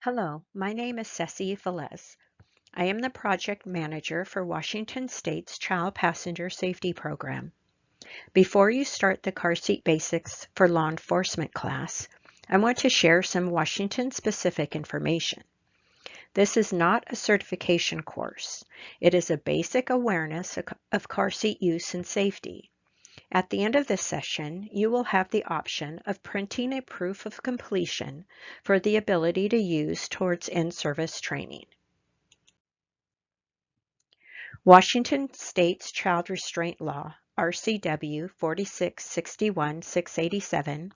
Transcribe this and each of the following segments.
Hello, my name is Ceci Velez. I am the project manager for Washington State's Child Passenger Safety Program. Before you start the Car Seat Basics for Law Enforcement class, I want to share some Washington-specific information. This is not a certification course. It is a basic awareness of car seat use and safety. At the end of this session, you will have the option of printing a proof of completion for the ability to use towards in-service training. Washington State's Child Restraint Law, RCW 4661-687,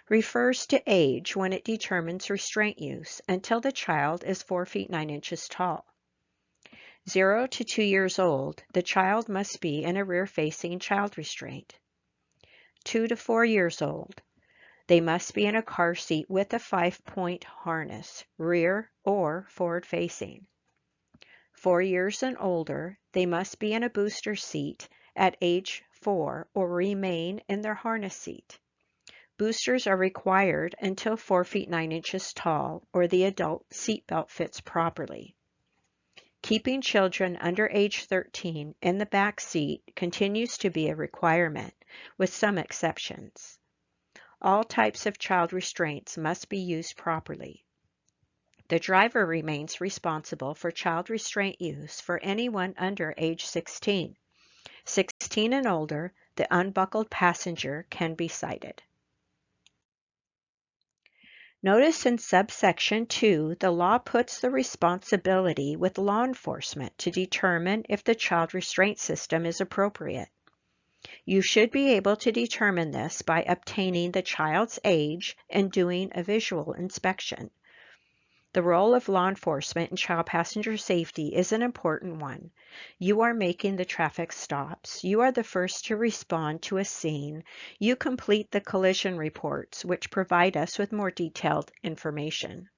refers to age when it determines restraint use until the child is 4 feet 9 inches tall. 0 to 2 years old, the child must be in a rear-facing child restraint. 2 to 4 years old, they must be in a car seat with a 5-point harness, rear or forward-facing. 4 years and older, they must be in a booster seat at age 4 or remain in their harness seat. Boosters are required until 4 feet 9 inches tall or the adult seatbelt fits properly. Keeping children under age 13 in the back seat continues to be a requirement, with some exceptions. All types of child restraints must be used properly. The driver remains responsible for child restraint use for anyone under age 16. 16 and older, the unbuckled passenger can be cited. Notice in subsection 2, the law puts the responsibility with law enforcement to determine if the child restraint system is appropriate. You should be able to determine this by obtaining the child's age and doing a visual inspection. The role of law enforcement in child passenger safety is an important one. You are making the traffic stops. You are the first to respond to a scene. You complete the collision reports, which provide us with more detailed information.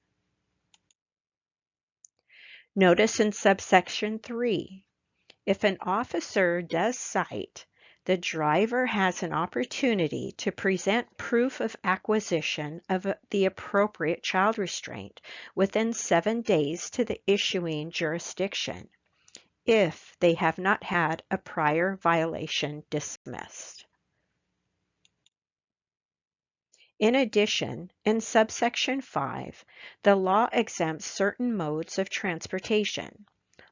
Notice in subsection 3, if an officer does cite, the driver has an opportunity to present proof of acquisition of the appropriate child restraint within 7 days to the issuing jurisdiction, if they have not had a prior violation dismissed. In addition, in subsection 5, the law exempts certain modes of transportation.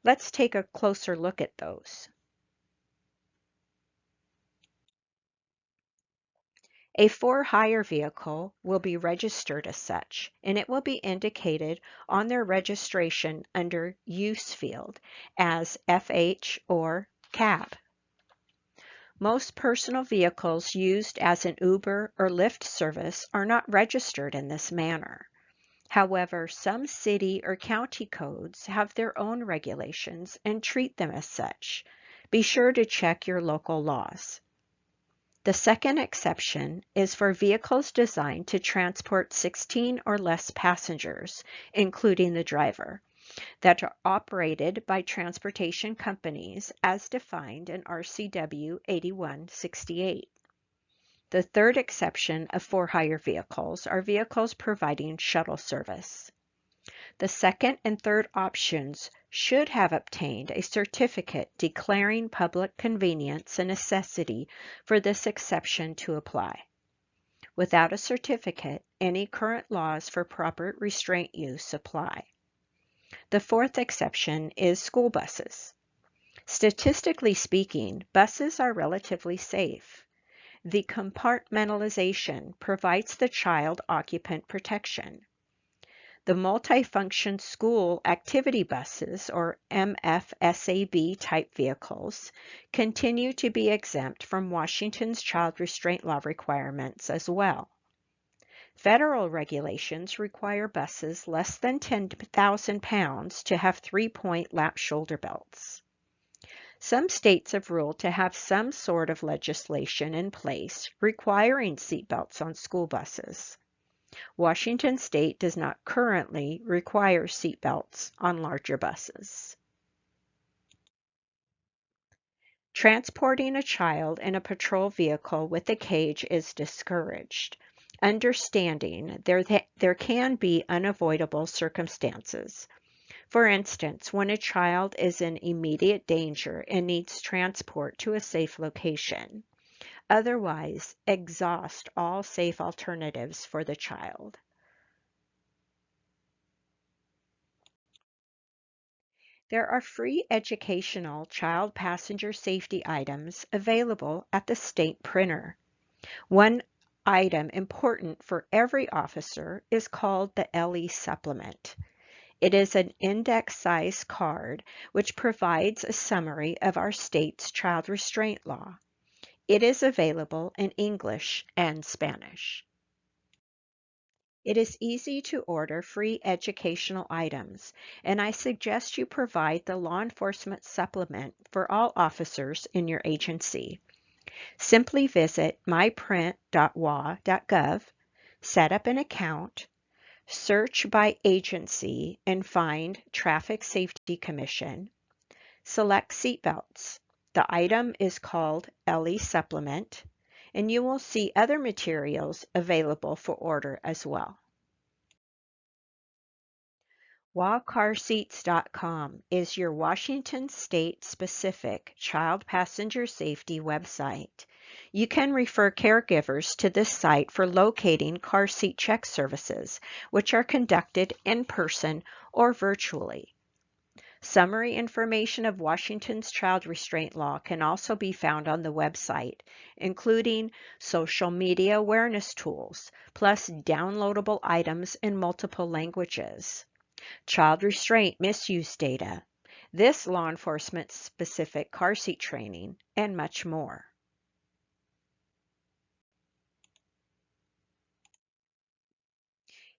Let's take a closer look at those. A for-hire vehicle will be registered as such, and it will be indicated on their registration under Use field as FH or cab. Most personal vehicles used as an Uber or Lyft service are not registered in this manner. However, some city or county codes have their own regulations and treat them as such. Be sure to check your local laws. The second exception is for vehicles designed to transport 16 or less passengers, including the driver, that are operated by transportation companies as defined in RCW 8168. The third exception of for-hire vehicles are vehicles providing shuttle service. The second and third options should have obtained a certificate declaring public convenience and necessity for this exception to apply. Without a certificate, any current laws for proper restraint use apply. The fourth exception is school buses. Statistically speaking, buses are relatively safe. The compartmentalization provides the child occupant protection. The multifunction school activity buses, or MFSAB type vehicles, continue to be exempt from Washington's child restraint law requirements as well. Federal regulations require buses less than 10,000 pounds to have 3-point lap shoulder belts. Some states have ruled to have some sort of legislation in place requiring seatbelts on school buses. Washington State does not currently require seatbelts on larger buses. Transporting a child in a patrol vehicle with a cage is discouraged. understanding there can be unavoidable circumstances. For instance, when a child is in immediate danger and needs transport to a safe location. Otherwise, exhaust all safe alternatives for the child. There are free educational child passenger safety items available at the state printer. One item important for every officer is called the LE Supplement. It is an index-sized card which provides a summary of our state's child restraint law. It is available in English and Spanish. It is easy to order free educational items, and I suggest you provide the law enforcement supplement for all officers in your agency. Simply visit myprint.wa.gov, set up an account, search by agency and find Traffic Safety Commission. Select seatbelts. The item is called LE Supplement, and you will see other materials available for order as well. WaCarSeats.com is your Washington state-specific child passenger safety website. You can refer caregivers to this site for locating car seat check services, which are conducted in person or virtually. Summary information of Washington's child restraint law can also be found on the website, including social media awareness tools, plus downloadable items in multiple languages, child restraint misuse data, this law enforcement specific car seat training, and much more.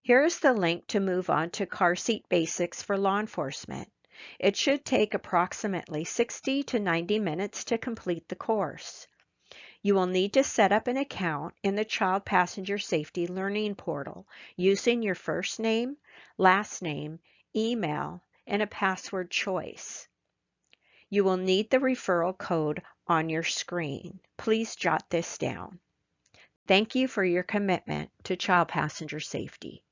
Here is the link to move on to car seat basics for law enforcement. It should take approximately 60 to 90 minutes to complete the course. You will need to set up an account in the Child Passenger Safety Learning Portal using your first name, last name, email, and a password choice. You will need the referral code on your screen. Please jot this down. Thank you for your commitment to child passenger safety.